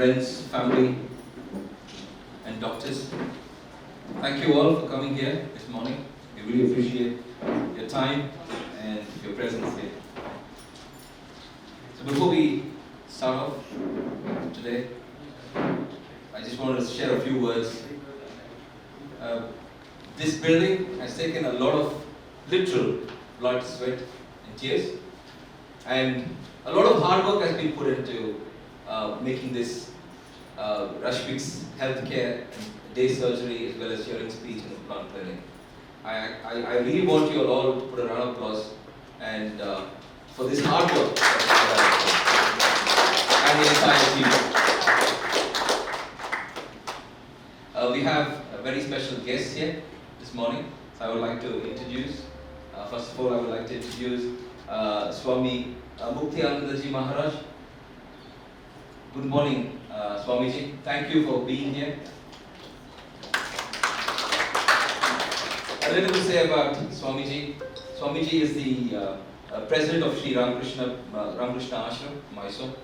friends, family, and doctors. Thank you all for coming here this morning. We really appreciate your time and your presence here. So before we start off today, I just wanted to share a few words. This building has taken a lot of literal blood, sweat, and tears, and a lot of hard work has been put into making this Rashviks Healthcare and Day Surgery as well as hearing, speech and implant clinic. I really want you all to put a round of applause and for this hard work and the entire team. We have a very special guest here this morning, so I would like to introduce. First of all, I would like to introduce Swami Muktianandaji Maharaj. Good morning, Swamiji. Thank you for being here. A little to say about Swamiji. Swamiji is the president of Sri Ramakrishna Ashram, Mysore,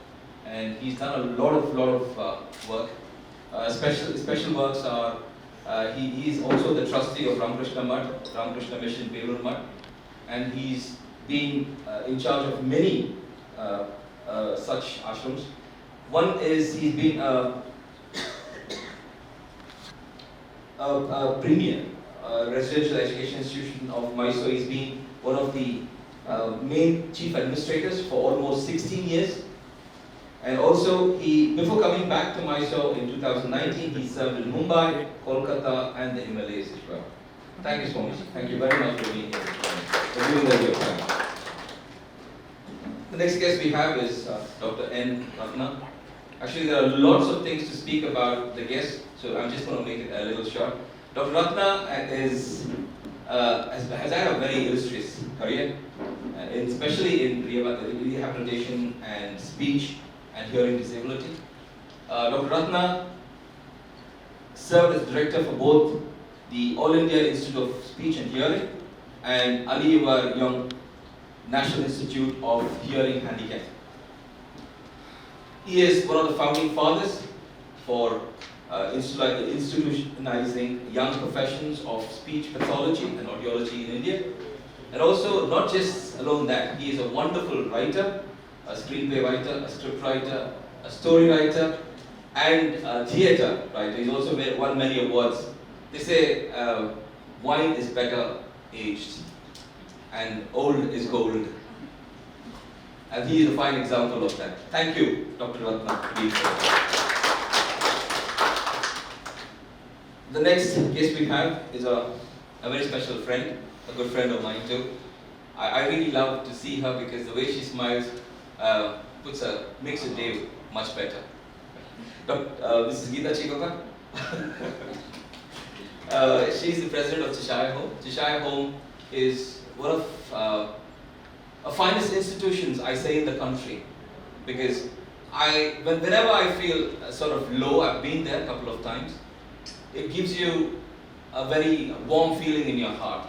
and he's done a lot of work. Special works are he is also the trustee of Ramakrishna Mission, Belur Mutt, and he's been in charge of many such ashrams. One is he's been a premier residential education institution of Mysore. He's been one of the main chief administrators for almost 16 years. And also, before coming back to Mysore in 2019, he served in Mumbai, Kolkata, and the Himalayas as well. Thank you, Swamiji. Thank you very much for being here, for giving us your time. The next guest we have is Dr. N. Ratna. Actually, there are lots of things to speak about the guest, so I'm just going to make it a little short. Dr. Ratna has had a very illustrious career, especially in rehabilitation and speech and hearing disability. Dr. Ratna served as director for both the All India Institute of Speech and Hearing and Aligarh Young National Institute of Hearing Handicap. He is one of the founding fathers for institutionalizing young professions of speech pathology and audiology in India. And also, not just alone that, he is a wonderful writer, a screenplay writer, a script writer, a story writer, and a theatre writer. He's also won many awards. They say wine is better aged, and old is gold. And he is a fine example of that. Thank you, Dr. Ratna, for being here. The next guest we have is a very special friend, a good friend of mine too. I really love to see her because the way she smiles makes the day much better. This is Geeta Chikoka. She's the president of Cheshire Home. Cheshire Home is one of the finest institutions, I say, in the country, because whenever I feel sort of low, I've been there a couple of times, it gives you a very warm feeling in your heart.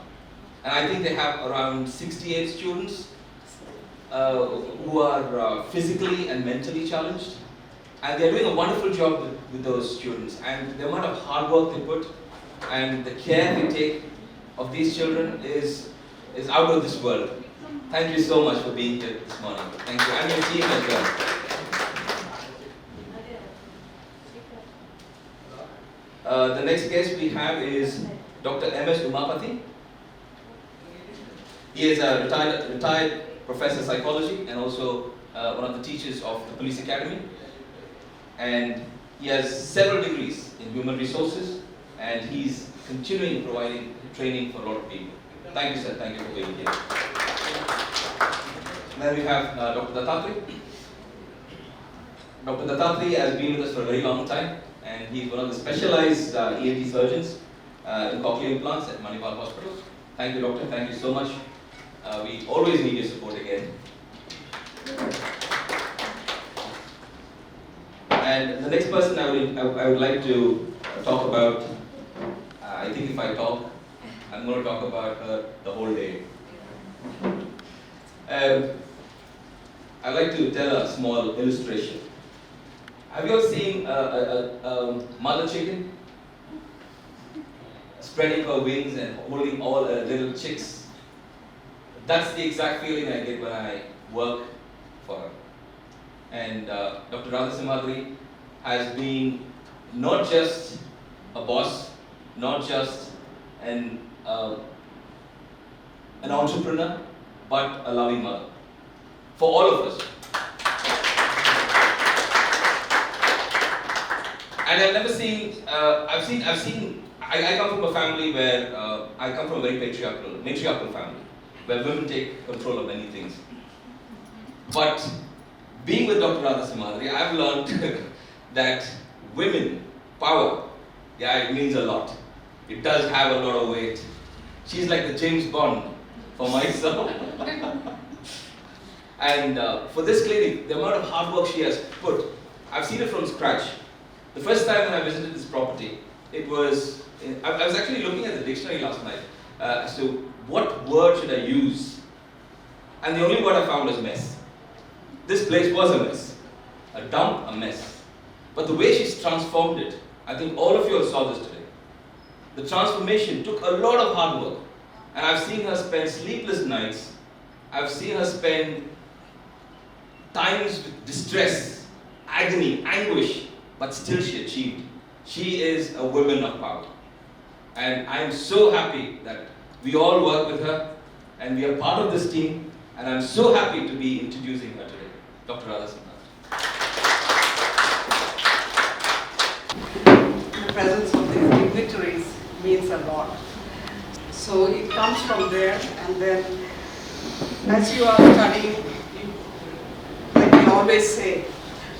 And I think they have around 68 students who are physically and mentally challenged, and they're doing a wonderful job with those students, and the amount of hard work they put and the care they take of these children is out of this world. Thank you so much for being here this morning. Thank you, and your team as well. The next guest we have is Dr. M.S. Umapati. He is a retired professor of psychology and also one of the teachers of the Police Academy. And he has several degrees in human resources, and he's continuing providing training for a lot of people. Thank you, sir. Thank you for being here. Then we have Dr. Dattatri. Dr. Dattatri has been with us for a very long time, and he's one of the specialized ENT surgeons in cochlear implants at Manipal Hospital. Thank you, doctor. Thank you so much. We always need your support again. And the next person I would like to talk about, I think if I talk, I'm going to talk about her the whole day. I'd like to tell a small illustration. Have you all seen a mother chicken spreading her wings and holding all her little chicks? That's the exact feeling I get when I work for her. And Dr. Radha Simhadri has been not just a boss, not just an entrepreneur, but a loving mother for all of us. And I've never seen, I come from a family where, I come from a very matriarchal family, where women take control of many things. But being with Dr. Radha Simhadri, I've learned that women, power, yeah, it means a lot. It does have a lot of weight. She's like the James Bond for myself. And for this clinic, the amount of hard work she has put, I've seen it from scratch. The first time when I visited this property, it was, I was actually looking at the dictionary last night as to what word should I use. And the only word I found was mess. This place was a mess. A dump, a mess. But the way she's transformed it, I think all of you all saw this today. The transformation took a lot of hard work. And I've seen her spend sleepless nights. I've seen her spend times with distress, agony, anguish, but still she achieved. She is a woman of power. And I'm so happy that we all work with her and we are part of this team, and I'm so happy to be introducing her today, Dr. Radha Simhadri. The presence of these dignitaries means a lot. So it comes from there, and then as you are studying, like we always say,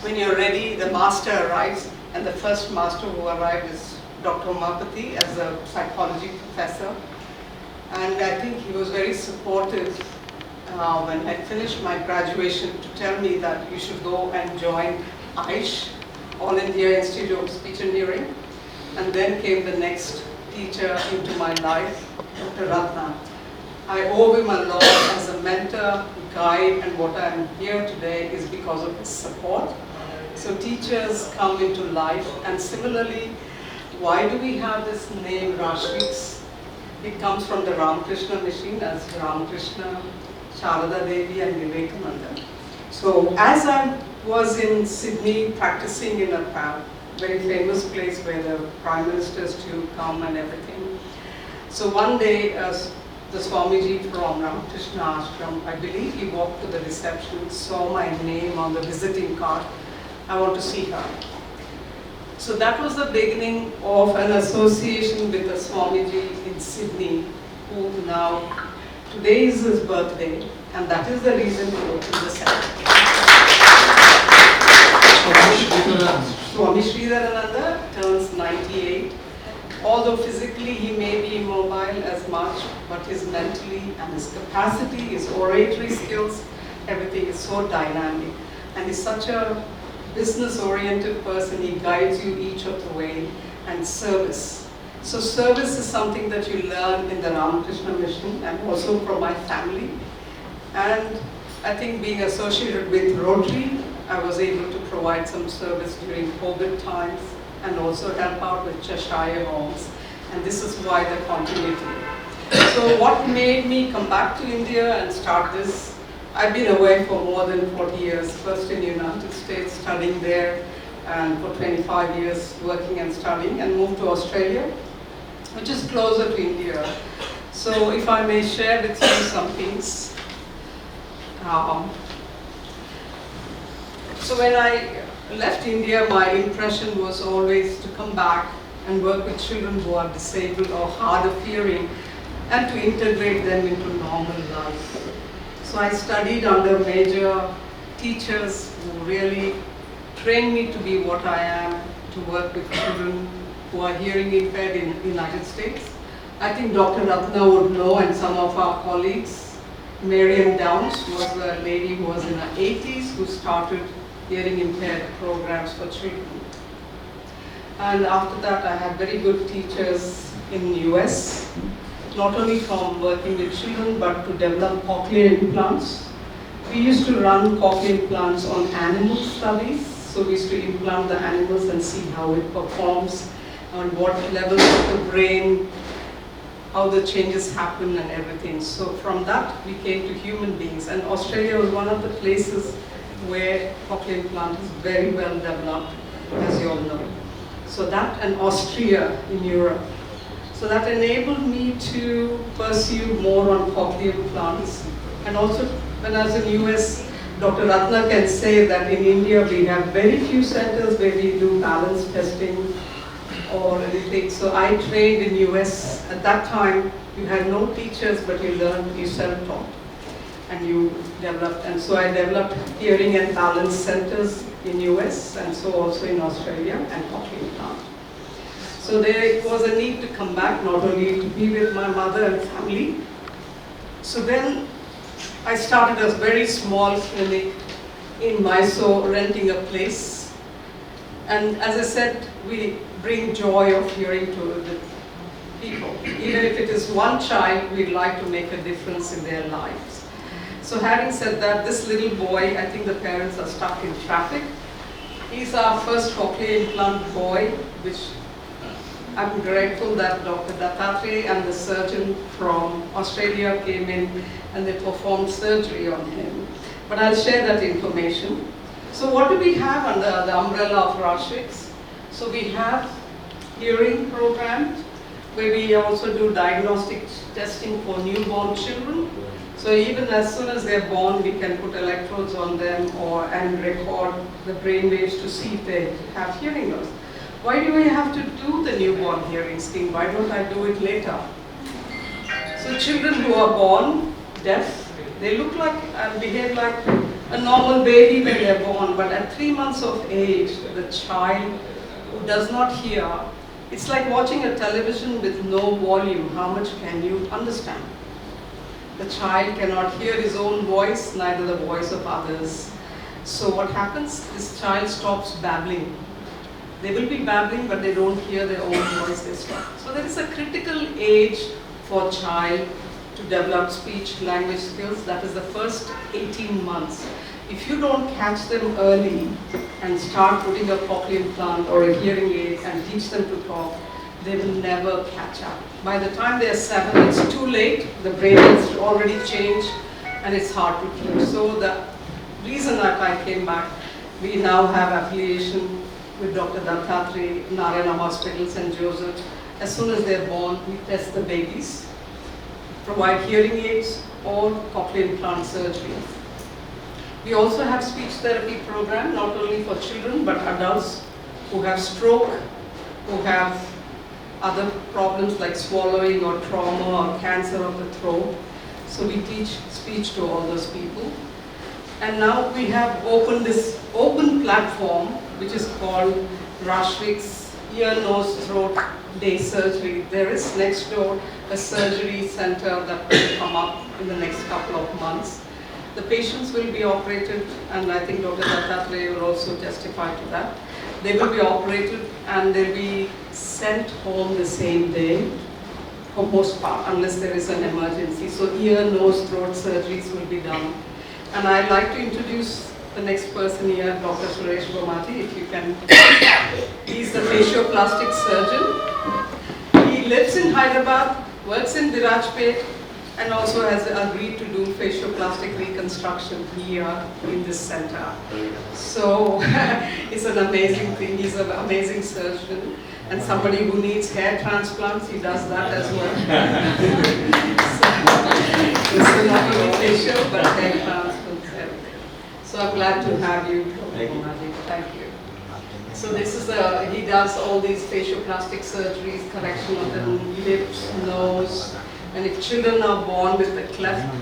when you're ready, the master arrives, and the first master who arrived is Dr. Umapati as a psychology professor. And I think he was very supportive when I finished my graduation to tell me that you should go and join AISH, All India Institute of Speech Engineering. And then came the next teacher into my life, Dr. Ratna. I owe him a lot as a mentor, guide, and what I am here today is because of his support. So teachers come into life, and similarly, why do we have this name Rashviks? It comes from the Ramakrishna machine as Ramakrishna, Sharada Devi, and Vivekananda. So as I was in Sydney practicing in a very famous place where the Prime Ministers to come and everything. So one day, the Swamiji from Ramakrishna Ashram, I believe he walked to the reception, saw my name on the visiting card. I want to see her. So that was the beginning of an association with the Swamiji in Sydney, who now, today is his birthday, and that is the reason to open the center. Swami Sridharananda turns 98. Although physically he may be immobile as much, but his mentally and his capacity, his oratory skills, everything is so dynamic. And he's such a business-oriented person. He guides you each of the way. And service. So service is something that you learn in the Ramakrishna mission and also from my family. And I think being associated with Rotary, I was able to provide some service during COVID times and also help out with Cheshire Homes. And this is why the continuity. So what made me come back to India and start this? I've been away for more than 40 years, first in the United States, studying there, and for 25 years working and studying, and moved to Australia, which is closer to India. So if I may share with you some things. So when I left India, my impression was always to come back and work with children who are disabled or hard of hearing, and to integrate them into normal life. So I studied under major teachers who really trained me to be what I am, to work with children who are hearing impaired in the United States. I think Dr. Ratna would know, and some of our colleagues. Marian Downs was a lady who was in her 80s who started hearing impaired programs for children. And after that, I had very good teachers in the US, not only from working with children, but to develop cochlear implants. We used to run cochlear implants on animal studies. So we used to implant the animals and see how it performs, on what levels of the brain, how the changes happen and everything. So from that we came to human beings, and Australia was one of the places where cochlear implant is very well developed, as you all know. So that and Austria in Europe. So that enabled me to pursue more on cochlear implants. And also when I was in US, Dr. Ratna can say that in India we have very few centers where we do balance testing or anything. So I trained in US. At that time, you had no teachers, but you learned, you self-taught, and you developed. And so I developed hearing and balance centers in US, and so also in Australia, and cochlear implant. So there was a need to come back, not only to be with my mother and family. So then I started a very small clinic in Mysore, renting a place. And as I said, we bring joy of hearing to the people. Even if it is one child, we'd like to make a difference in their lives. So having said that, this little boy, I think the parents are stuck in traffic. He's our first cochlear implant boy, which I'm grateful that Dr. Dattatreya and the surgeon from Australia came in and they performed surgery on him. But I'll share that information. So what do we have under the umbrella of Rashviks? So we have hearing program, where we also do diagnostic testing for newborn children. So even as soon as they're born, we can put electrodes on them and record the brain waves to see if they have hearing loss. Why do we have to do the newborn hearing scheme? Why don't I do it later? So children who are born deaf, they look like and behave like a normal baby when they're born, but at 3 months of age, the child who does not hear, it's like watching a television with no volume. How much can you understand? The child cannot hear his own voice, neither the voice of others. So what happens? This child stops babbling. They will be babbling, but they don't hear their own voice, they stop. So there is a critical age for a child to develop speech language skills. That is the first 18 months. If you don't catch them early and start putting a cochlear implant or a hearing aid and teach them to talk, they will never catch up. By the time they are 7, it's too late. The brain has already changed and it's hard to teach. So the reason that I came back, we now have affiliation with Dr. Dattatreya, Narayana Hospital, St. Joseph. As soon as they're born, we test the babies, provide hearing aids or cochlear implant surgery. We also have speech therapy program, not only for children, but adults who have stroke, who have other problems like swallowing or trauma or cancer of the throat. So we teach speech to all those people. And now we have opened this open platform, which is called Rashviks Ear, Nose, Throat Day Surgery. There is next door a surgery center that will come up in the next couple of months. The patients will be operated, and I think Dr. Dattatreya will also testify to that. They will be operated and they'll be sent home the same day, for most part, unless there is an emergency. So ear, nose, throat surgeries will be done. And I'd like to introduce the next person here, Dr. Suresh Bomati, if you can. He's the facioplastic surgeon. He lives in Hyderabad, works in Virajpet, and also has agreed to do facioplastic reconstruction here in this center. So it's an amazing thing. He's an amazing surgeon, and somebody who needs hair transplants, he does that as well. So not only facial, but hair transplants, everything. So I'm glad to have you, Thank you. So this is he does all these facioplastic surgeries, correction of the lips, nose, and if children are born with a cleft,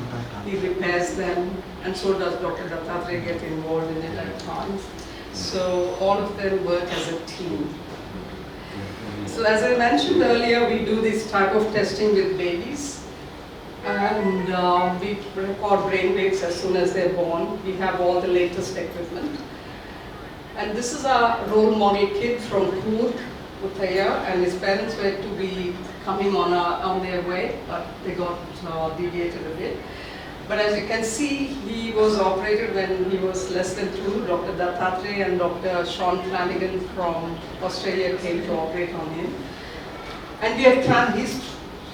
he repairs them, and so does Dr. Dattatreya get involved in it at times. So all of them work as a team. So as I mentioned earlier, we do this type of testing with babies, and we record brain waves as soon as they're born. We have all the latest equipment. And this is our role model kid from Pur, Uttaya, and his parents were to be coming on their way, but they got deviated a bit. But as you can see, he was operated when he was less than 2. Dr. Dattatreya and Dr. Sean Flanagan from Australia came to operate on him. And his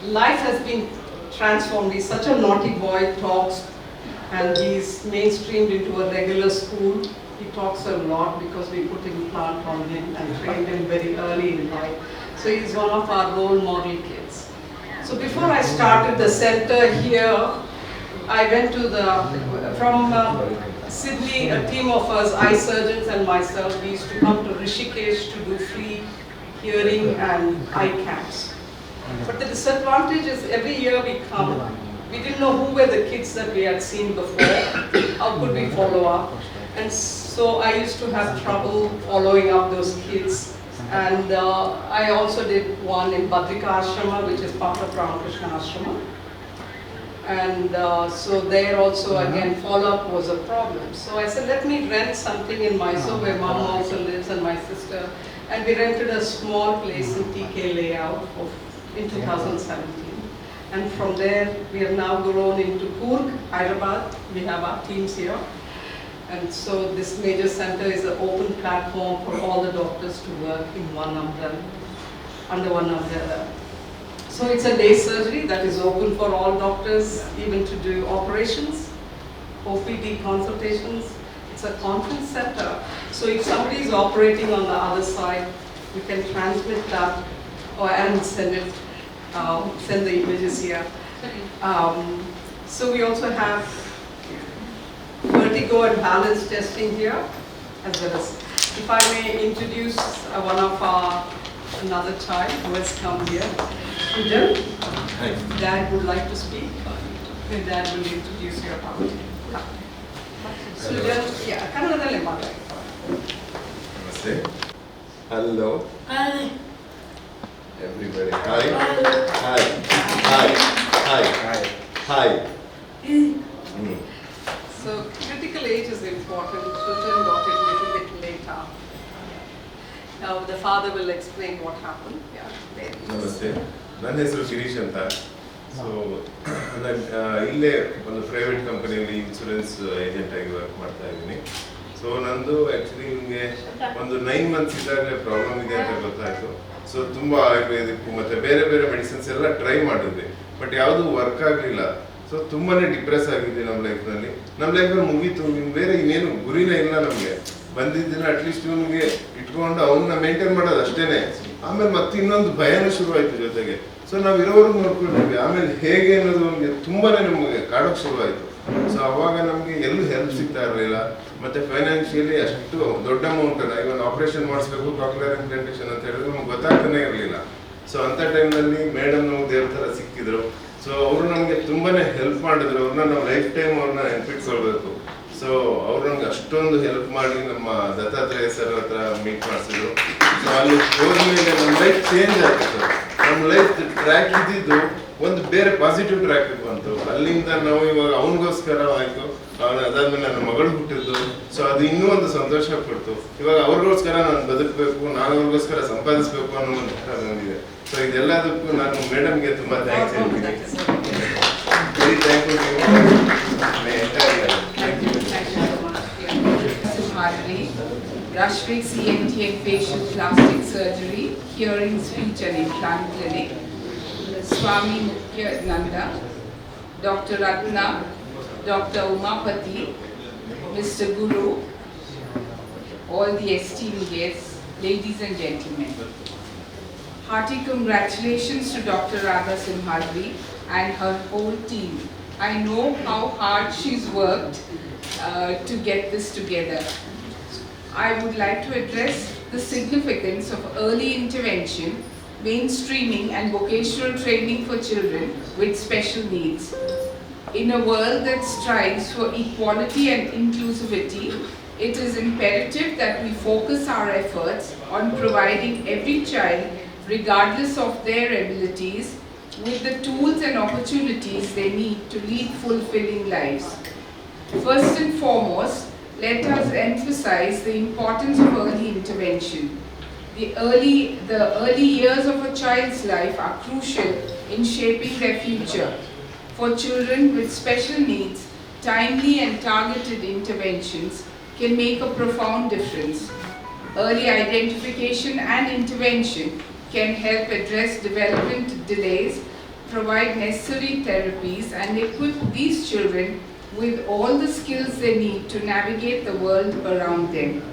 life has been transformed. He's such a naughty boy, talks, and he's mainstreamed into a regular school. He talks a lot because we put implant on him and trained him very early in life. So he's one of our role model kids. So before I started the center here, I went to from Sydney, a team of us, eye surgeons and myself, we used to come to Rashvik to do free hearing and eye camps. But the disadvantage is every year we come, we didn't know who were the kids that we had seen before, how could we follow up? And so I used to have trouble following up those kids. And I also did one in Badrika Ashrama, which is part of Ramakrishna Ashrama. And so there also again follow-up was a problem. So I said, let me rent something in Mysore where mom also lives and my sister. And we rented a small place in TK layout in 2017. And from there we have now grown into Coorg, Hyderabad. We have our teams here. And so this major center is an open platform for all the doctors to work in one umbrella, under one umbrella. So it's a day surgery that is open for all doctors, even to do operations, OPD consultations. It's a conference center. So if somebody is operating on the other side, we can transmit that and send the images here. So we also have vertigo and balance testing here, as well as, if I may introduce one of another child who has come here. Sujan, Dad would like to speak. Then Dad will introduce your family. Sujan, yeah, Kannadale maatadi. Namaste. Hello. Hi. Everybody. Hi. Hi. Hi. Hi. Hi. Mm. So critical age is important. Sujan got it a little bit later. Now the father will explain what happened. Yeah, there it is. Namaste. ನನ್ನ ಹೆಸರು ಶಿರೀಶ್ ಅಂತ. So ನಾನು ಇಲ್ಲೇ ಒಂದು private ಕಂಪನಿಯಲ್ಲಿ insurance agent ಆಗಿ work ಮಾಡ್ತಾ ಇದ್ದೀನಿ. ಸೊ ನಂದು ಆ್ಯಕ್ಚುಲಿ ನಿಮಗೆ ಒಂದು 9 ಮಂತ್ಸ್ ಇದ್ದಾಗಲೇ ಪ್ರಾಬ್ಲಮ್ ಇದೆ ಅಂತ ಗೊತ್ತಾಯಿತು. ಸೊ ತುಂಬ ಆಯುರ್ವೇದಿಕ್ಕು ಮತ್ತು ಬೇರೆ ಬೇರೆ ಮೆಡಿಸಿನ್ಸ್ ಎಲ್ಲ ಟ್ರೈ ಮಾಡಿದ್ವಿ, ಬಟ್ ಯಾವುದೂ ವರ್ಕ್ ಆಗಲಿಲ್ಲ. ಸೊ ತುಂಬಾ ಡಿಪ್ರೆಸ್ ಆಗಿದ್ವಿ ನಮ್ಮ ಲೈಫಲ್ಲಿ ಮುಗೀತು. ಬೇರೆ ಇನ್ನೇನು ಗುರಿನೇ ಇಲ್ಲ ನಮಗೆ. ಬಂದಿದ್ದಿನ ಅಟ್ಲೀಸ್ಟ್ ಇವನಿಗೆ ಇಟ್ಕೊಂಡು ಅವನ್ನ ಮೇಂಟೈನ್ ಮಾಡೋದು ಅಷ್ಟೇನೆ. ಆಮೇಲೆ ಮತ್ತೆ ಇನ್ನೊಂದು ಭಯನೂ ಶುರುವಾಯಿತು ಜೊತೆಗೆ. ಸೊ ನಾವು ಇರೋವರೆಗೂ ನೋಡ್ಕೊಂಡಿದ್ವಿ, ಆಮೇಲೆ ಹೇಗೆ ಅನ್ನೋದು ನಮಗೆ ತುಂಬಾ ನಮಗೆ ಕಾಡೋಕ್ಕೆ ಶುರುವಾಯಿತು. ಸೊ ಅವಾಗ ನಮಗೆ ಎಲ್ಲೂ ಹೆಲ್ಪ್ ಸಿಗ್ತಾ ಇರಲಿಲ್ಲ, ಮತ್ತೆ ಫೈನಾನ್ಷಿಯಲಿ ಅಷ್ಟು ದೊಡ್ಡ ಅಮೌಂಟ್ ಅಲ್ಲ. ಇವನ್ ಆಪರೇಷನ್ ಮಾಡಿಸ್ಬೇಕು, ಕಾಕ್ಲಿಯರ್ ಇಂಪ್ಲಾಂಟೇಷನ್ ಅಂತ ಹೇಳಿದ್ರೆ ನಮ್ಗೆ ಗೊತ್ತಾಗ್ತಾನೆ ಇರಲಿಲ್ಲ. ಸೊ ಅಂಥ ಟೈಮ್ನಲ್ಲಿ ಮೇಡಮ್ ನಮ್ಗೆ ದೇವ್ರ ಥರ ಸಿಕ್ಕಿದ್ರು. ಸೊ ಅವರು ನಮಗೆ ತುಂಬಾ ಹೆಲ್ಪ್ ಮಾಡಿದ್ರು. ಅವ್ರನ್ನ ನಾವು ಲೈಫ್ ಟೈಮ್ ಅವ್ರನ್ನ ನೆನ್ಪಿಟ್ಕೊಳ್ಬೇಕು. ಸೊ ಅವ್ರು ನಮ್ಗೆ ಅಷ್ಟೊಂದು ಹೆಲ್ಪ್ ಮಾಡಿ ನಮ್ಮ ದತ್ತಾತ್ರೇಯ ಸರ್ ಹತ್ರ ಮೀಟ್ ಮಾಡಿಸಿದ್ರು. ಸೊ ಅಲ್ಲಿ ಹೋದ್ಮೇಲೆ ನಮ್ಮ ಲೈಫ್ ಚೇಂಜ್ ಆಯ್ತು ಸರ್. ನಮ್ಮ ಲೈಫ್ ಟ್ರ್ಯಾಕ್ ಇದ್ದಿದ್ದು ಒಂದು ಬೇರೆ ಪಾಸಿಟಿವ್ ಟ್ರ್ಯಾಕ್ ಬಂತು. ಅಲ್ಲಿಂದ ನಾವು ಇವಾಗ ಅವನಿಗೋಸ್ಕರ ಆಯಿತು, ಅದಾದ್ಮೇಲೆ ನನ್ನ ಮಗಳು ಹುಟ್ಟಿದ್ದು. ಸೊ ಅದು ಇನ್ನೂ ಒಂದು ಸಂತೋಷ ಕೊಡ್ತು. ಇವಾಗ ಅವ್ರಿಗೋಸ್ಕರ ನಾನು ಬದುಕಬೇಕು, ನಾನು ಅವ್ರಿಗೋಸ್ಕರ ಸಂಪಾದಿಸಬೇಕು ಅನ್ನೋ ಒಂದು ಬಂದಿದೆ. ಸೊ ಇದೆಲ್ಲದಕ್ಕೂ ನಾನು ಮೇಡಮ್ಗೆ ತುಂಬ ಥ್ಯಾಂಕ್ಸ್ ಹೇಳ್ತೀನಿ. Very thankful to you. Rashviks ENT and Facial Plastic Surgery, Hearing, Speech and Implant Clinic, Swami Mukyananda, Dr. Ratna, Dr. Umapati, Mr. Guru, all the esteemed guests, ladies and gentlemen. Hearty congratulations to Dr. Radha Simhadri and her whole team. I know how hard she's worked to get this together. I would like to address the significance of early intervention, mainstreaming and vocational training for children with special needs. In a world that strives for equality and inclusivity, it is imperative that we focus our efforts on providing every child, regardless of their abilities, with the tools and opportunities they need to lead fulfilling lives. First and foremost, let us emphasize the importance of early intervention. The early years of a child's life are crucial in shaping their future. For children with special needs, timely and targeted interventions can make a profound difference. Early identification and intervention can help address development delays, provide necessary therapies, and equip these children with all the skills they need to navigate the world around them.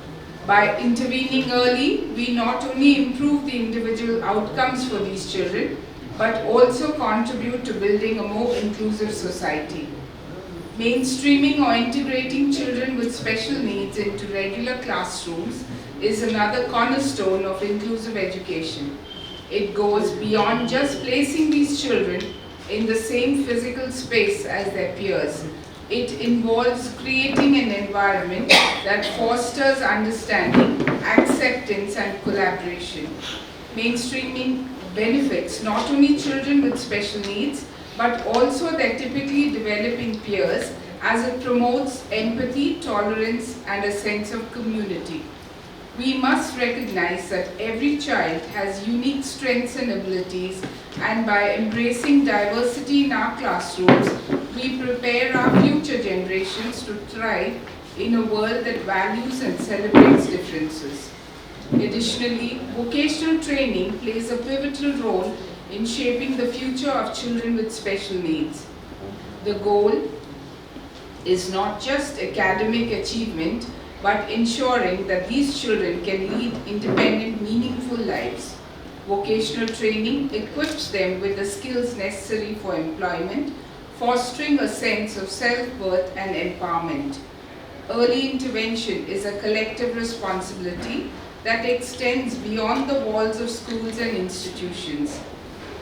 By intervening early, we not only improve the individual outcomes for these children, but also contribute to building a more inclusive society. Mainstreaming or integrating children with special needs into regular classrooms is another cornerstone of inclusive education. It goes beyond just placing these children in the same physical space as their peers. It involves creating an environment that fosters understanding, acceptance, and collaboration. Mainstreaming benefits not only children with special needs, but also their typically developing peers, as it promotes empathy, tolerance, and a sense of community. We must recognize that every child has unique strengths and abilities, and by embracing diversity in our classrooms, we prepare our future generations to thrive in a world that values and celebrates differences. Additionally, vocational training plays a pivotal role in shaping the future of children with special needs. The goal is not just academic achievement, but ensuring that these children can lead independent, meaningful lives. Vocational training equips them with the skills necessary for employment, fostering a sense of self-worth and empowerment. Early intervention is a collective responsibility that extends beyond the walls of schools and institutions.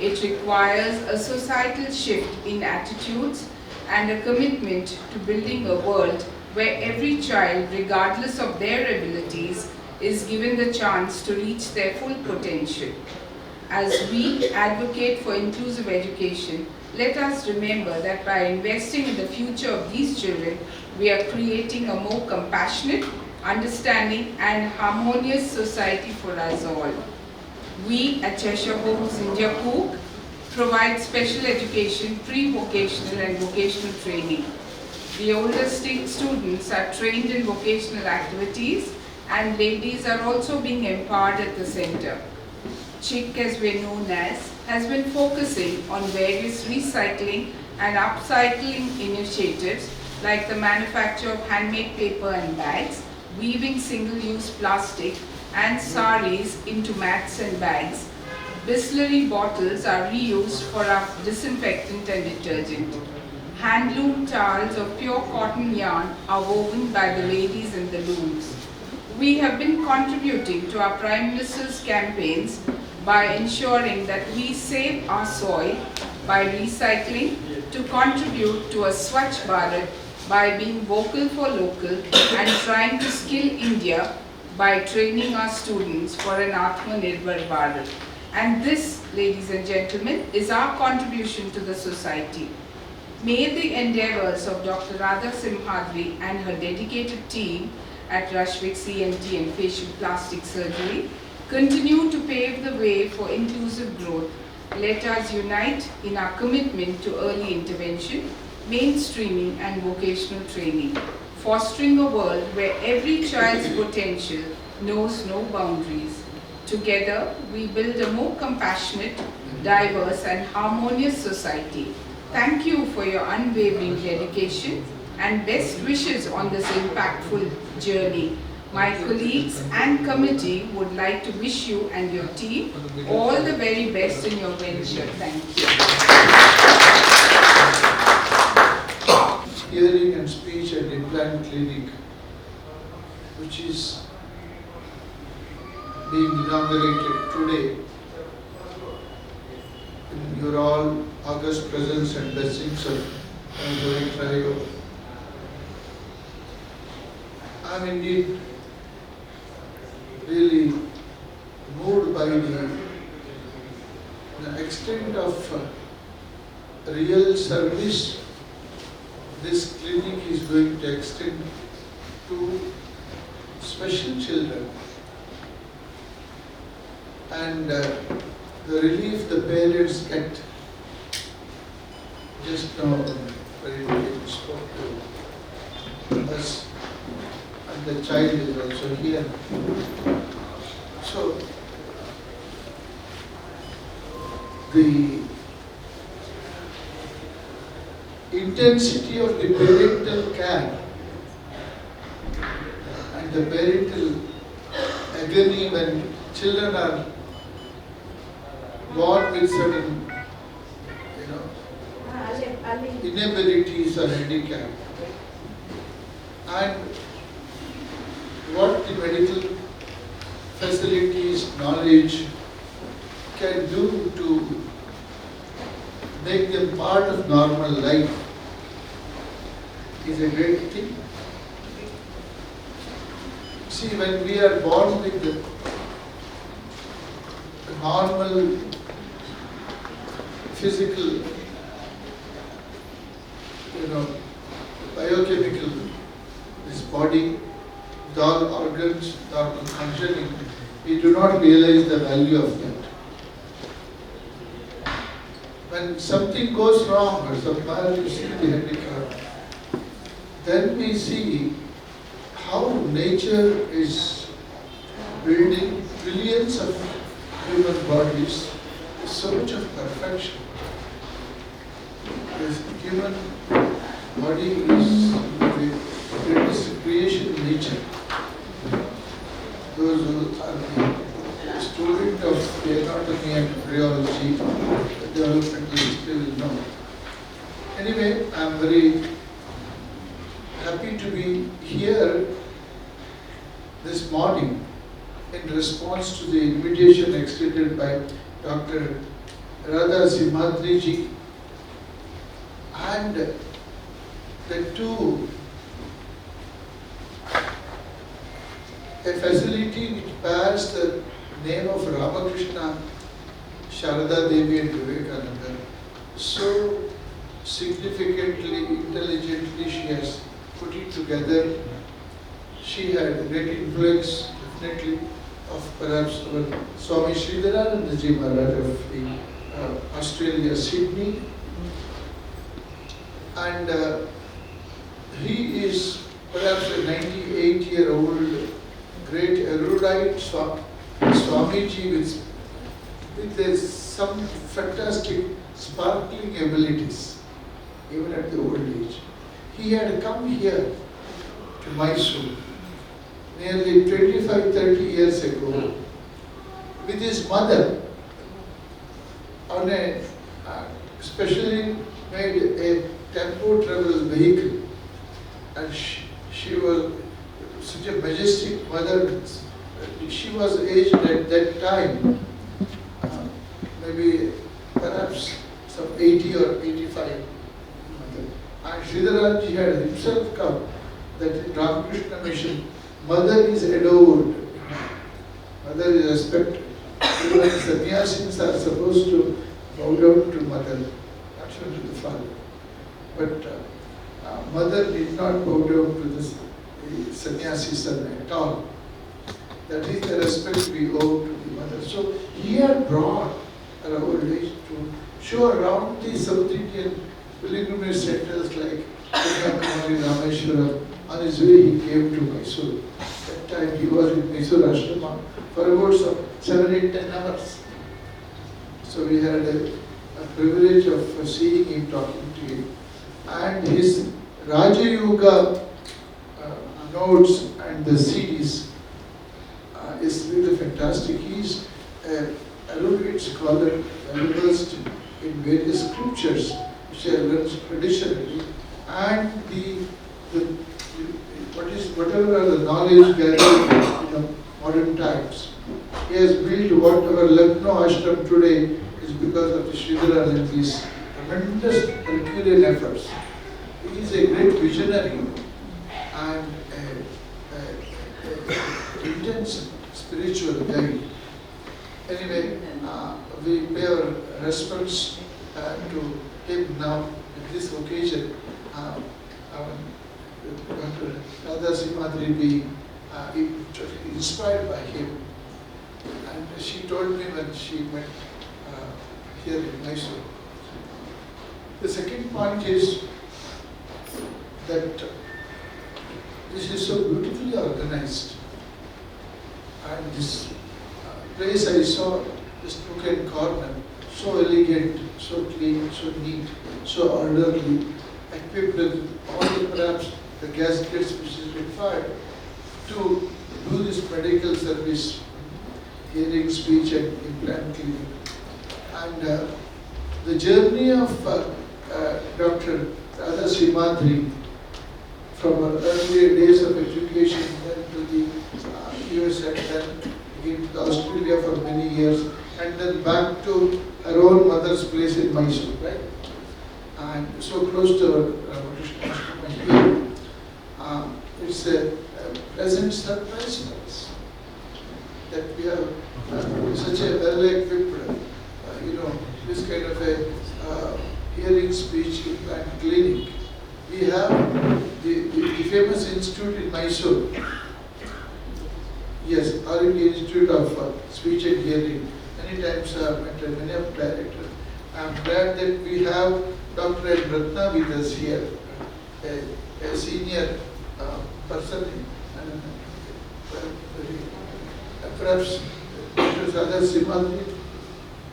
It requires a societal shift in attitudes and a commitment to building a world where every child, regardless of their abilities, is given the chance to reach their full potential. As we advocate for inclusive education, let us remember that by investing in the future of these children, we are creating a more compassionate, understanding, and harmonious society for us all. We at Cheshire Homes India Cook provide special education, pre-vocational and vocational training. The older students are trained in vocational activities, and ladies are also being empowered at the center. CHIC, as we're known as, has been focusing on various recycling and upcycling initiatives like the manufacture of handmade paper and bags, weaving single-use plastic and saris into mats and bags. Bisleri bottles are reused for our disinfectant and detergent. Handloom towels of pure cotton yarn are woven by the ladies in the looms. We have been contributing to our Prime Minister's campaigns by ensuring that we save our soil by recycling, to contribute to a Swachh Bharat by being vocal for local, and trying to skill India by training our students for an Atmanirbhar Bharat. And this, ladies and gentlemen, is our contribution to the society. May the endeavors of Dr. Radha Simhadri and her dedicated team at Rashviks ENT and Facial Plastic Surgery continue to pave the way for inclusive growth. Let us unite in our commitment to early intervention, mainstreaming, and vocational training, fostering a world where every child's potential knows no boundaries. Together, we build a more compassionate, diverse, and harmonious society. Thank you for your unwavering dedication and best wishes on this impactful journey. My colleagues and committee would like to wish you and your team all the very best in your venture. Thank you. Hearing and Speech and Implant Clinic, which is being inaugurated today. In your all august presence and blessings of Holy Trio. I'm indeed really moved by the extent of real service this clinic is going to extend to special children, and the relief the parents get just now very spoke to us, and the child is also here. So the intensity of the parental care and the parental agony when children are born with certain, inabilities or handicap, and what the medical facilities, knowledge can do to make them part of normal life is a great thing. See, when we are born with the normal physical, biochemical, this body, with all organs, normal functioning, we do not realize the value of that. When something goes wrong or some part you see the handicap, then we see how nature is building billions of human bodies with so much of perfection. This human body is the greatest creation in nature. Those who are the student of the anatomy and rheology, developmental history will know. Anyway, I am very happy to be here this morning in response to the invitation extended by Dr. Radha Simhadri ji, and the two, a facility which bears the name of Ramakrishna, Sharada Devi and Vivekananda, so significantly, intelligently she has put it together. She had great influence, definitely, of perhaps our Swami Sridharananda Ji Maharaj of the Australia, Sydney. And he is perhaps a 98-year-old great erudite Swamiji with some fantastic sparkling abilities, even at the old age. He had come here to Mysore nearly 25-30 years ago with his mother on a specially made a tempo travel vehicle, and she was such a majestic mother. She was aged at that time, maybe perhaps some 80 or 85. And Sridharanji had himself come, that in Ramakrishna mission, mother is adored, mother is respected. Even sannyasis are supposed to bow down to mother, not to the father. But mother did not bow down to the sannyasis at all. That is the respect we owe to the mother. So he had brought at our old age to show around the South Indian pilgrimage centers like Kanyakumari, Rameshwaram. On his way he came to Mysore. That time he was in Mysore Ashrama for about some 7, 8, 10 hours. So we had a privilege of seeing him, talking to him. And his Raja Yoga notes and the CDs is really fantastic. He is an erudite scholar, well-versed in various scriptures which are learned traditionally, and whatever are the knowledge gathered in modern times. He has built what our Lucknow ashram today is because of the Sridharananda's tremendous Herculean efforts. He is a great visionary and intense spiritual guide. Anyway, we pay our respects to him now at this occasion. Dr. Radha Simhadri being inspired by him. And she told me when she met here in Mysore, The second point is that this is so beautifully organized, and this place I saw, this nook and corner, so elegant, so clean, so neat, so orderly, equipped with all the perhaps the gaskets which is required to do this medical service, hearing, speech and implant clinic. And the journey of Dr. Radha Simadri from her earlier days of education, then to the US and then again to Australia for many years, and then back to her own mother's place in Mysore, right? And so close to Ramakrishna Ashram here. It's a pleasant surprise for us that we have such a well-equipped, this kind of a hearing speech implant clinic. We have the famous institute in Mysore. Yes, All India Institute of Speech and Hearing. Many times met many of directors. I'm glad that we have Dr. Ratna with us here, a senior person, and perhaps Dr. Radha Simadri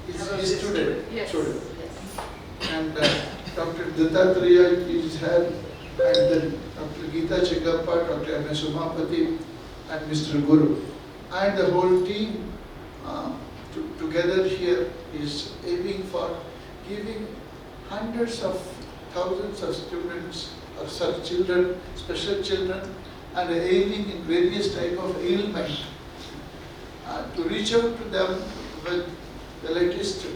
is a student. Yes. Student. And Dr. Dattatreya is here, and then Dr. Geeta Chengappa, Dr. M.S. Umapati, and Mr. Guru. And the whole team together here is aiming for giving hundreds of thousands of students or such children, special children, and aiming in various type of ailment to reach out to them with the latest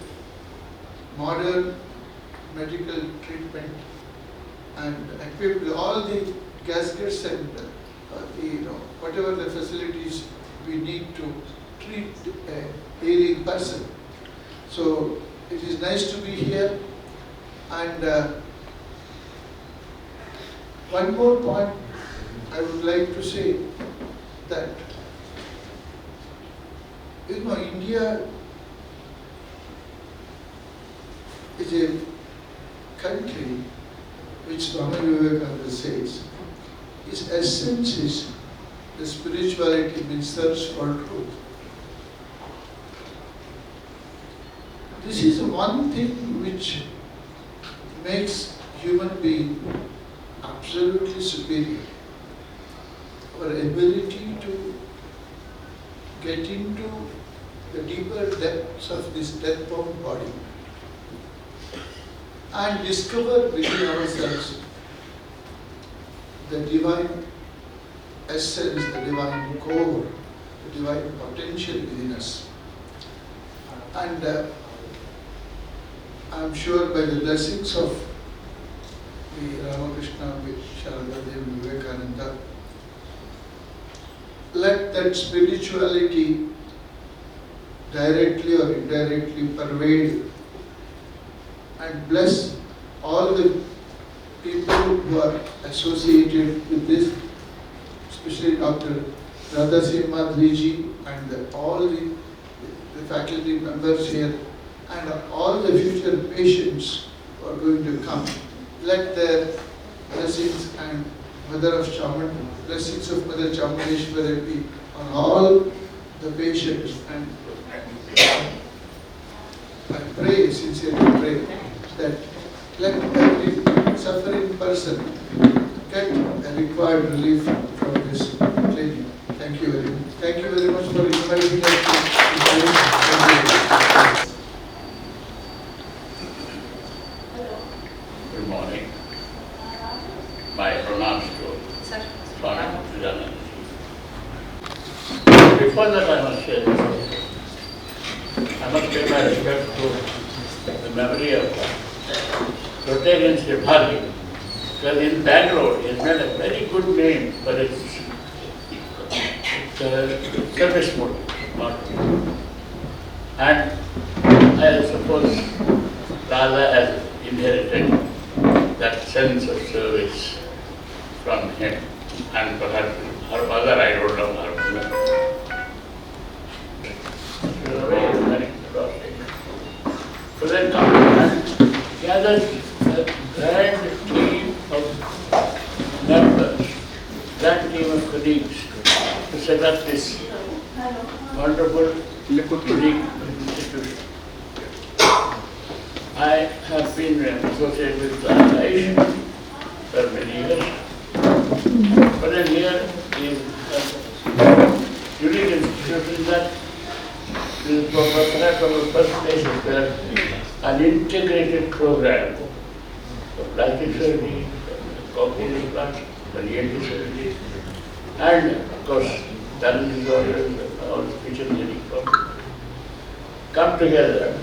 modern medical treatment and equipped with all the gaskets and whatever the facilities we need to treat a ailing person. So it is nice to be here. And one more point I would like to say that India is a country which Swami Vivekananda says its essence is the spirituality means search for truth. This is one thing which makes human being absolutely superior. Our ability to get into the deeper depths of this death-bound body and discover within ourselves the divine essence, the divine core, the divine potential within us. And I am sure by the blessings of the Ramakrishna, Sharada Devi, Vivekananda, let that spirituality directly or indirectly pervade and bless all the people who are associated with this, especially Dr. Radha Simadri ji and all the faculty members here and all the future patients who are going to come. Let their blessings and blessings of Mother Chamundeshwari be on all the patients, and I pray, sincerely pray, that let every suffering person get a required relief from this clinic. Thank you very much. Thank you very much for inviting us to. Good morning. My pronouns to Swami Muktidanand. Before that, I must say this. I must pay my respect to the memory of Rotarian Sribhagi. Because in Bangalore, he has made a very good name for its service mode. And I suppose Radha has inherited that sense of service from him, and perhaps her mother, I don't know her. So then come and gathered a grand team of members, grand team of colleagues to set up this wonderful unique institution. I have been associated with Aish for many years, but then here is a unique institution that is perhaps one of the first places where an integrated program of plastic surgery, cognitive implants, and ENT surgery, and of course balance disorders, all speech and hearing problems come together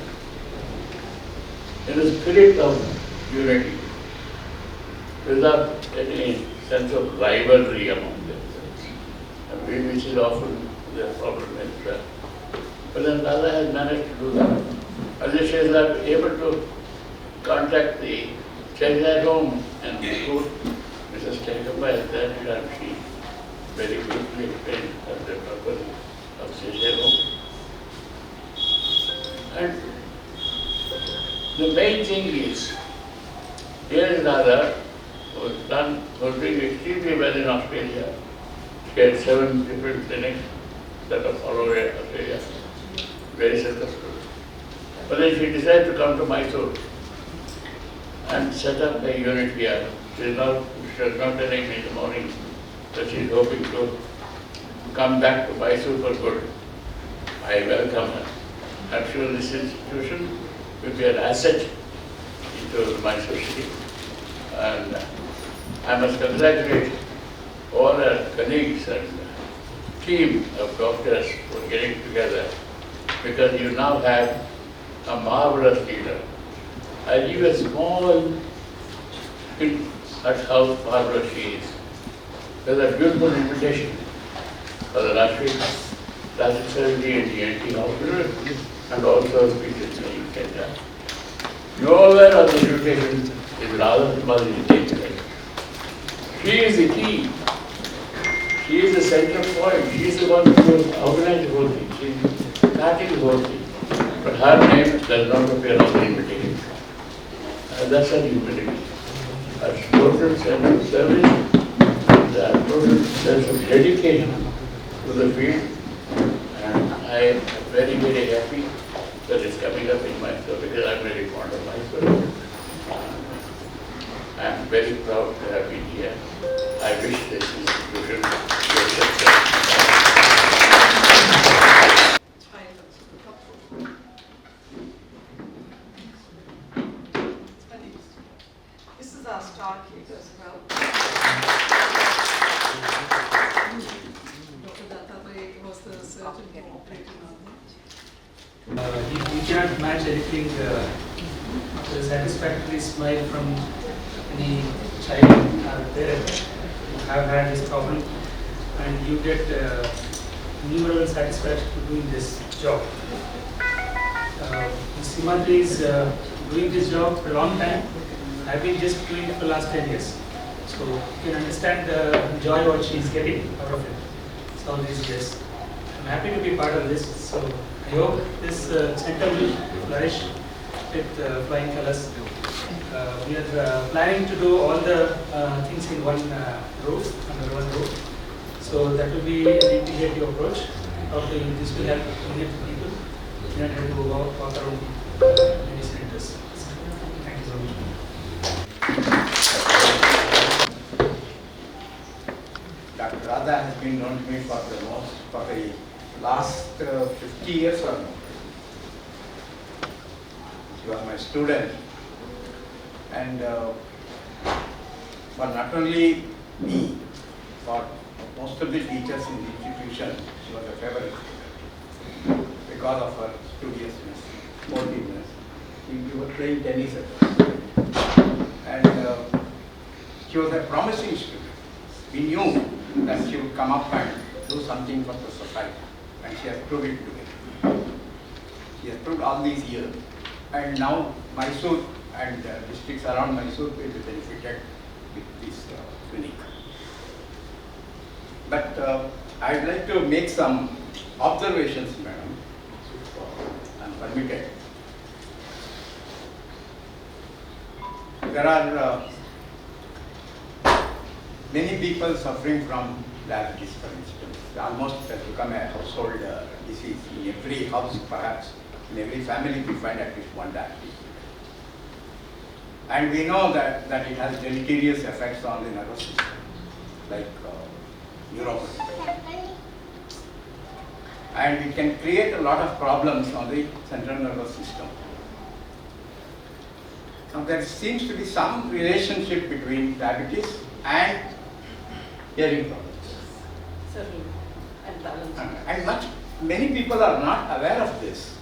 in a spirit of unity, without any sense of rivalry among themselves, which is often the problem as well. But then Dada has managed to do that. As she is able to contact the child at home and put Mrs. Tegamba as that, and she very quickly explained the purpose of child home. And the main thing is, here is Dada, who was doing extremely well in Australia. She had 7 different clinics that are all over Australia, very successful. But then she decided to come to Mysore and set up a unit here. She was not telling me in the morning that she is hoping to come back to Mysore for good. I welcome her. I'm sure this institution will be an asset into Mysore city. And I must congratulate all our colleagues and team of doctors for getting together, because you now have a marvelous leader. I give a small hint at how marvelous she is. There's a beautiful invitation for the Rashviks plastic surgery and the ENT hospital, and also speech and hearing center. Nowhere on the invitation is Radha Kumari's name. She is the key. She is the center point. She is the one who organized the whole thing. She is starting the whole thing. But her name does not appear on the invitation. And that's her humility. Her total sense of service, the total sense of dedication to the field. And I am very, very happy that it's coming up in Mysore, because I'm very fond of Mysore. I'm very proud to have been here. I wish this institution was successful. This is our star kid as well. Dr. Dattabai was the surgeon who operated on it. You cannot match anything, the satisfactory smile from any child or parent who have had this problem, and you get innumerable satisfaction for doing this job. Simadri is doing this job for a long time. I've been just doing it for the last 10 years. So you can understand the joy what she is getting out of it. So these years. I'm happy to be part of this. So I hope this center will flourish with flying colors. We are planning to do all the things in one roof, under one roof. So that will be an integrative approach. This will help many people. You don't have to walk around many centers. Thank you so much. Dr. Radha has been known to me for the last 50 years or more. She was my student, and but not only me, but most of the teachers in the institution, she was a favorite because of her studiousness, sportiveness. We were playing tennis at first, and she was a promising student. We knew that she would come up and do something for the society, and she has proved it today. She has proved all these years, and now Mysore and districts around Mysore will be benefited with this clinic. But I'd like to make some observations, madam, if I'm permitted. there are many people suffering from diabetes, for instance. Almost it has become a household disease. In every house, perhaps, in every family, we find at least one diabetes. And we know that it has deleterious effects on the nervous system, like neuropathy. And it can create a lot of problems on the central nervous system. Now there seems to be some relationship between diabetes and hearing problems. Certainly. And balance. And many people are not aware of this.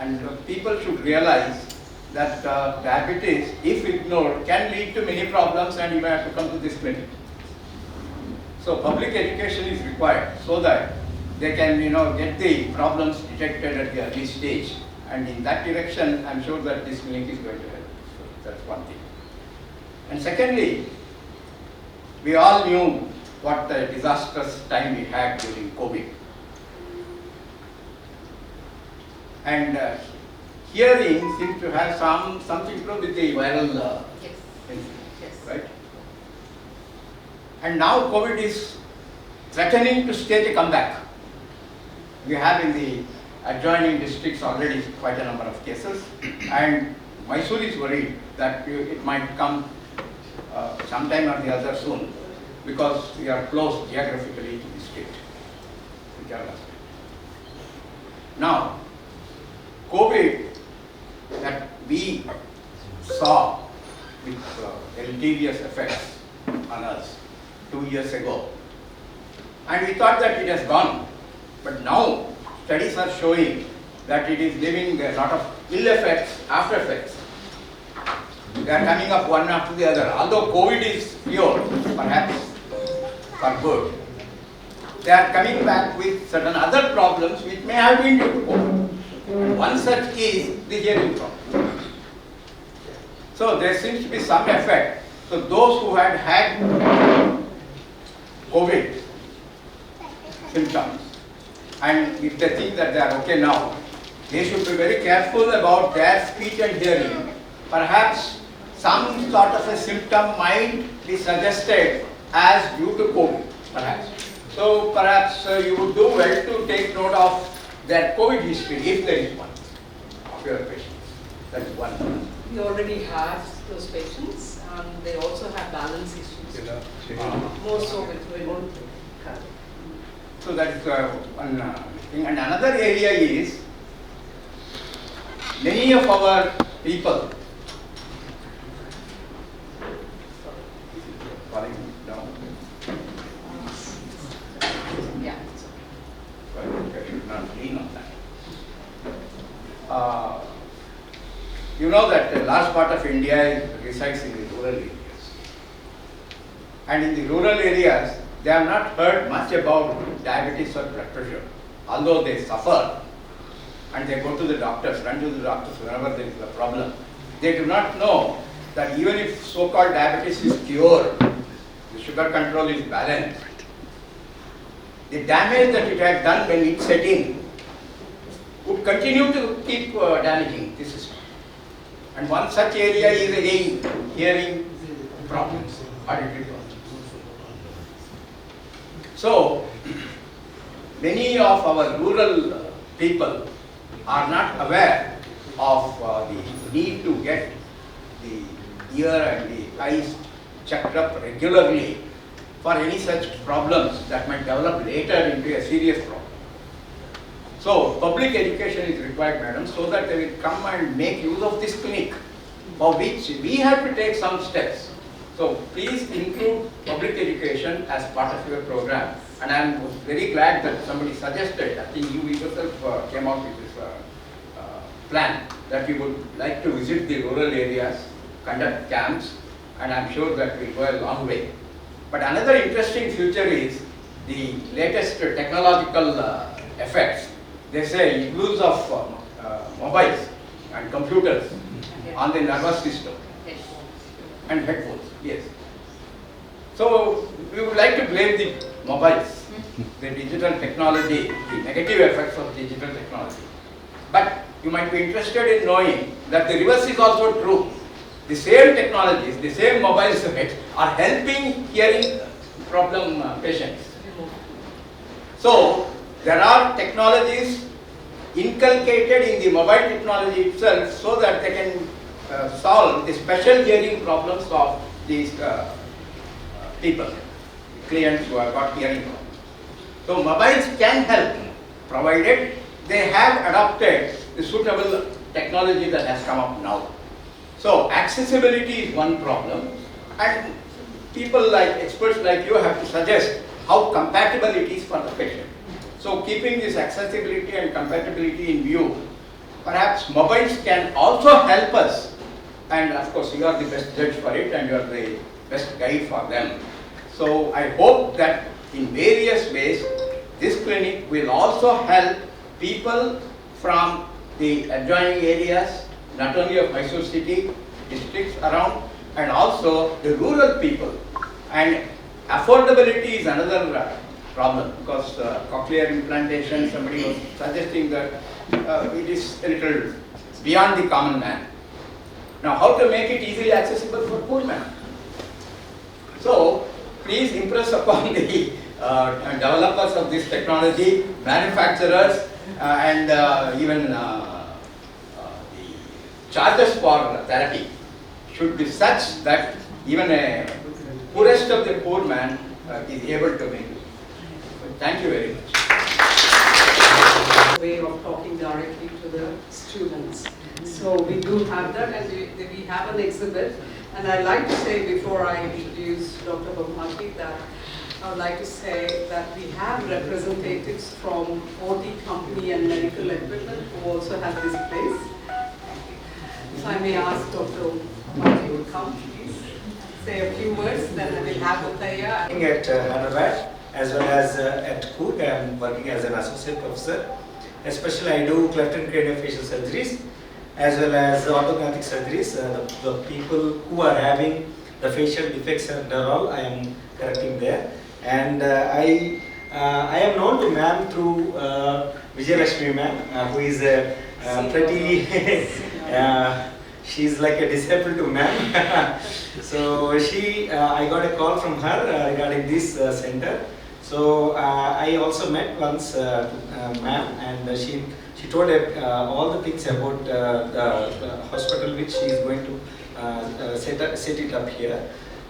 And people should realize that diabetes, if ignored, can lead to many problems and you may have to come to this clinic. So public education is required so that they can, get the problems detected at the early stage. And in that direction, I'm sure that this clinic is going to help. So that's one thing. And secondly, we all knew what a disastrous time we had during COVID. And hearing seems to have something to do with the viral Yes. infection, Yes. right? And now COVID is threatening to stage a comeback. We have in the adjoining districts already quite a number of cases, and Mysore is worried that it might come sometime or the other soon, because we are close geographically to the state, to Kerala. Now, COVID that we saw with deleterious effects on us 2 years ago, and we thought that it has gone, but now studies are showing that it is leaving a lot of ill effects, after effects. They are coming up one after the other. Although COVID is cured, perhaps for good, they are coming back with certain other problems which may have been due to COVID. One such is the hearing problem. So there seems to be some effect. So those who had COVID symptoms, and if they think that they are okay now, they should be very careful about their speech and hearing. Perhaps some sort of a symptom might be suggested as due to COVID, perhaps. So perhaps you would do well to take note of their COVID history, if there is one, of your patients. That is one. We already have those patients, and they also have balance issues. More so with women. So that is one thing. And another area is, many of our people, falling down. Yeah. I should not lean on that. You know that a large part of India resides in the rural areas. And in the rural areas, they have not heard much about diabetes or blood pressure, although they suffer and they go to the doctors, run to the doctors whenever there is a problem. They do not know that even if so-called diabetes is cured, the sugar control is balanced, the damage that it had done when it set in would continue to keep damaging the system. And one such area is again hearing problems, auditory problems. So, many of our rural people are not aware of the need to get the ear and the eyes checked up regularly for any such problems that might develop later into a serious problem. So, public education is required, madam, so that they will come and make use of this clinic, for which we have to take some steps. So, please include public education as part of your program. And I am very glad that somebody suggested, I think you yourself came out with this plan, that you would like to visit the rural areas, conduct camps, and I am sure that will go a long way. But another interesting feature is the latest technological effects. They say use of mobiles and computers on the nervous system and headphones, yes. So we would like to blame the mobiles, the digital technology, the negative effects of digital technology. But you might be interested in knowing that the reverse is also true. the same technologies, the same mobile circuits are helping hearing problem patients. So there are technologies inculcated in the mobile technology itself so that they can solve the special hearing problems of these people, clients who have got hearing problems. So mobiles can help, provided they have adopted the suitable technology that has come up now. So accessibility is one problem, and people like experts like you have to suggest how compatible it is for the patient. So keeping this accessibility and compatibility in view, perhaps mobiles can also help us, and of course you are the best judge for it and you are the best guide for them. So I hope that in various ways this clinic will also help people from the adjoining areas, not only of Mysore city, districts around, and also the rural people. And affordability is another problem, because cochlear implantation, somebody was suggesting that it is a little beyond the common man. Now how to make it easily accessible for poor man? So please impress upon the developers of this technology, manufacturers, and even the charges for therapy should be such that even a poorest of the poor man is able to make it. Thank you very much. Way of talking directly to the students. So we do have that, and we have an exhibit. And I'd like to say, before I introduce Dr. Bhamati, that I would like to say that we have representatives from OT company and medical equipment who also have this place. So I may ask Dr. Bhamati to come, please, say a few words, then I will have Uttaya. Working at Hyderabad as well as at Cook. I am working as an associate professor. Especially I do cleft and cranial facial surgeries as well as orthodontic surgeries. The people who are having the facial defects and all, I am correcting there. And I am known to ma'am through Vijayalakshmi ma'am, who is a pretty, she's like a disciple to ma'am. So I got a call from her regarding this center. So I also met once ma'am, and she told all the things about the hospital which she is going to set it up here.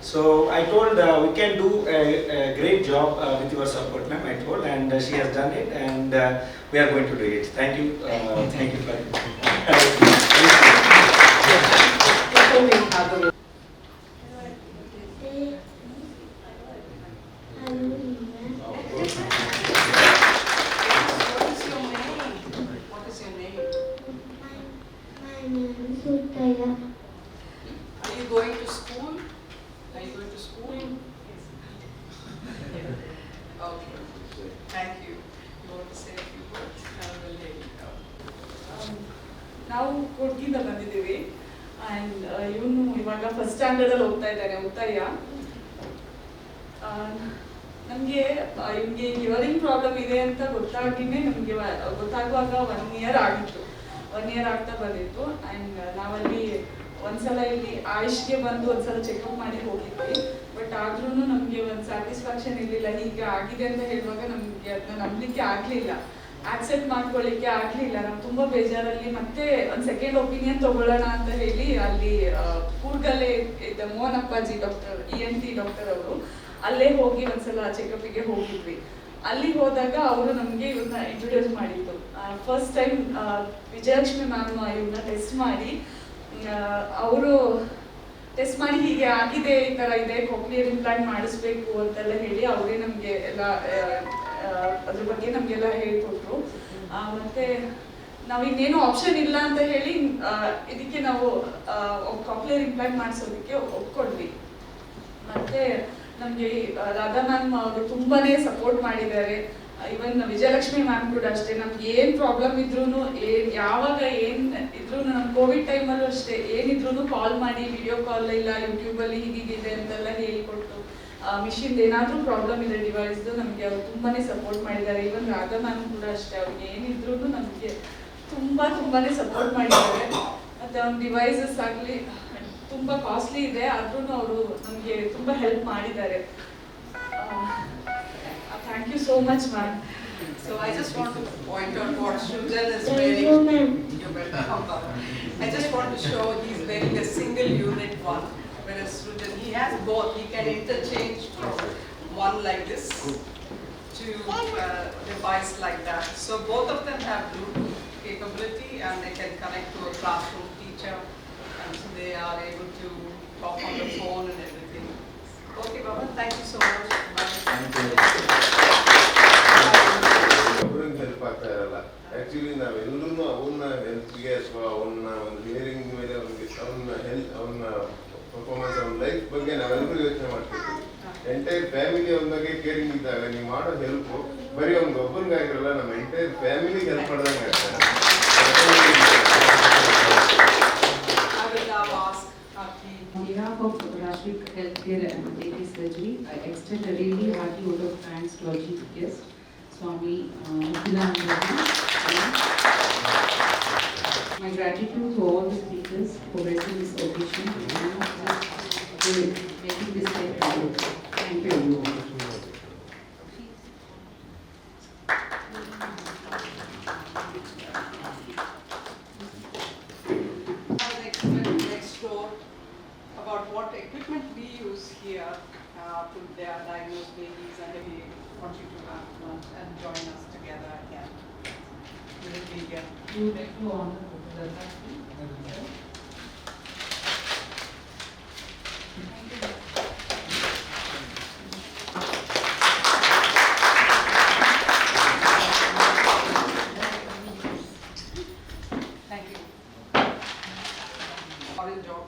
So I told we can do a great job with your support, ma'am. I told, and she has done it, and we are going to do it. Thank you for it. Are you going to school? Are you going to school? Okay. Thank you. You want to say a few words? ನಾವು ಕೊಡ್ಗಿಂದ ಬಂದಿದ್ದೀವಿ and ಇವನು ಇವಾಗ first ಸ್ಟ್ಯಾಂಡರ್ಡಲ್ಲಿ ಹೋಗ್ತಾ ಇದ್ದಾನೆ ಉತ್ತಯ್ಯ. ನಮಗೆ ಇವನಿಗೆ hearing problem ಇದೆ ಅಂತ ಗೊತ್ತಾಗಿನೇ ನಮಗೆ ಗೊತ್ತಾಗುವಾಗ 1 year ಆಗಿತ್ತು. 1 year ಆಗ್ತಾ ಬಂದಿತ್ತು. ಆ್ಯಂಡ್ ನಾವಲ್ಲಿ ಒಂದ್ಸಲ ಇಲ್ಲಿ ಆಯುಷ್ಗೆ ಬಂದು ಒಂದ್ಸಲ ಚೆಕಪ್ ಮಾಡಿ ಹೋಗಿದ್ವಿ. ಬಟ್ ಆದ್ರೂ ನಮಗೆ ಒಂದು ಸ್ಯಾಟಿಸ್ಫ್ಯಾಕ್ಷನ್ ಇರಲಿಲ್ಲ. ಹೀಗೆ ಆಗಿದೆ ಅಂತ ಹೇಳುವಾಗ ನಮಗೆ ಅದನ್ನ ನಂಬಲಿಕ್ಕೆ ಆಗಲಿಲ್ಲ, ಆಕ್ಸೆಪ್ಟ್ ಮಾಡ್ಕೊಳ್ಳಿಕ್ಕೆ ಆಗಲಿಲ್ಲ. ನಾವು ತುಂಬ ಬೇಜಾರಲ್ಲಿ ಮತ್ತೆ ಒಂದು ಸೆಕೆಂಡ್ ಒಪಿನಿಯನ್ ತಗೊಳ್ಳೋಣ ಅಂತ ಹೇಳಿ ಅಲ್ಲಿ ಕೂರ್ಗಲ್ಲೇ ಇದ್ದ ಮೋಹನ್ ಅಪ್ಪಾಜಿ ಡಾಕ್ಟರ್ ENT ಡಾಕ್ಟರ್ ಅವರು ಅಲ್ಲೇ ಹೋಗಿ ಒಂದ್ಸಲ ಚೆಕಪ್ಪಿಗೆ ಹೋಗಿದ್ವಿ. ಅಲ್ಲಿ ಹೋದಾಗ ಅವರು ನಮಗೆ ಇವ್ರನ್ನ ಇಂಟ್ರೊಡ್ಯೂಸ್ ಮಾಡಿತ್ತು. ಫಸ್ಟ್ ಟೈಮ್ ವಿಜಯಲಕ್ಷ್ಮಿ ಮ್ಯಾಮ್ ಇವ್ರನ್ನ ಟೆಸ್ಟ್ ಮಾಡಿ ಅವರು ಟೆಸ್ಟ್ ಮಾಡಿ ಹೀಗೆ ಆಗಿದೆ, ಈ ಥರ ಇದೆ, ಕಾಕ್ಲಿಯರ್ ಇಂಪ್ಲಾಂಟ್ ಮಾಡಿಸ್ಬೇಕು ಅಂತೆಲ್ಲ ಹೇಳಿ ಅವರೇ ನಮಗೆ ಎಲ್ಲ ಅದ್ರ ಬಗ್ಗೆ ನಮಗೆಲ್ಲ ಹೇಳ್ಕೊಟ್ರು. ಮತ್ತೆ ನಾವು ಇನ್ನೇನು ಆಪ್ಷನ್ ಇಲ್ಲ ಅಂತ ಹೇಳಿ ಇದಕ್ಕೆ ನಾವು ಕಾಕ್ಲಿಯರ್ ಇಂಪ್ಲಾಂಟ್ ಮಾಡಿಸೋದಕ್ಕೆ ಒಪ್ಕೊಂಡ್ವಿ. ಮತ್ತೆ ನಮಗೆ ರಾಧಾ ಮ್ಯಾಮ್ ಅವರು ತುಂಬಾನೇ ಸಪೋರ್ಟ್ ಮಾಡಿದ್ದಾರೆ. ಇವನ್ ವಿಜಯಲಕ್ಷ್ಮಿ ಮ್ಯಾಮ್ ಕೂಡ ಅಷ್ಟೇ. ನಮ್ಗೆ ಏನ್ ಪ್ರಾಬ್ಲಮ್ ಇದ್ರೂ ಯಾವಾಗ ಏನ್ ಇದ್ರೂ ನಮ್ ಕೋವಿಡ್ ಟೈಮಲ್ಲೂ ಅಷ್ಟೇ ಏನಿದ್ರು ಕಾಲ್ ಮಾಡಿ, ವಿಡಿಯೋ ಕಾಲ್ ಇಲ್ಲ ಯೂಟ್ಯೂಬಲ್ಲಿ ಹೀಗಿದೆ ಅಂತೆಲ್ಲ ಹೇಳಿಕೊಟ್ಟು, ಮಿಷಿನ್ ಏನಾದ್ರೂ ಪ್ರಾಬ್ಲಮ್ ಇದೆ ಡಿವೈಸ್ದು ನಮಗೆ ಅವ್ರು ತುಂಬಾನೇ ಸಪೋರ್ಟ್ ಮಾಡಿದ್ದಾರೆ. ಇವನ್ ರಾಧಾ ಮ್ಯಾಮ್ ಕೂಡ ಅಷ್ಟೇ, ಅವ್ರಿಗೆ ಏನಿದ್ರು ನಮಗೆ ತುಂಬಾನೇ ಸಪೋರ್ಟ್ ಮಾಡಿದ್ದಾರೆ. ಮತ್ತೆ ಅವ್ನ ಡಿವೈಸಸ್ ಆಗಲಿ ತುಂಬ ಕಾಸ್ಟ್ಲಿ ಇದೆ, ಆದ್ರೂ ಅವರು ನಮಗೆ ತುಂಬ ಹೆಲ್ಪ್ ಮಾಡಿದ್ದಾರೆ. Thank you so much ma'am. So I just want to point out what Srujan is wearing. I just want to show he's wearing a single unit one, whereas Srujan, he has both. He can interchange from one like this to device like that. So both of them have Bluetooth capability and they can connect to a classroom teacher, and so they are able to talk on the phone and everything. Okay, Baba, thank you so much. ಒಬ್ಬರಿಗೆ help ಆಗ್ತಾ ಇರಲ್ಲ. Actually ನಾವೆಲ್ಲರೂ ಅವನ್ನ ಹೆಲ್ತ್ಗೆ ಅಥವಾ ಅವನ್ನ ಒಂದು hearing ಮೇಲೆ ಅವನ ಪರ್ಫಾರ್ಮೆನ್ಸ್ ಅವನ ಲೈಫ್ ಬಗ್ಗೆ ನಾವೆಲ್ಲರೂ ಯೋಚನೆ ಮಾಡ್ತಿರ್ತೀವಿ. ಎಂಟೈರ್ ಫ್ಯಾಮಿಲಿ ಅವನ ಬಗ್ಗೆ ಕೇರಿಂಗ್ ಇದ್ದಾಗ ನೀವು ಮಾಡೋ ಹೆಲ್ಪ್ ಬರೀ ಅವ್ನಿಗೆ ಒಬ್ಬರಿಗಾಗಿರಲ್ಲ, ನಮ್ಮ ಎಂಟೈರ್ ಫ್ಯಾಮಿಲಿಗೆ ಹೆಲ್ಪ್ ಮಾಡ್ದಂಗೆ ಆಗ್ತದೆ. On behalf of Rashviks Healthcare and Facial Surgery, I extend a really hearty vote of thanks to our chief guest, Swami Mukhilananda. My gratitude to all the speakers for gracing this occasion and for making this day proud. Thank you everyone. Next door about what equipment we use here to diagnose babies, and we want you to have lunch and join us together again. Will it be here? You would like to honor the Thank you. Orange job,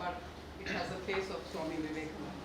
but it has a face of Swami Vivekananda.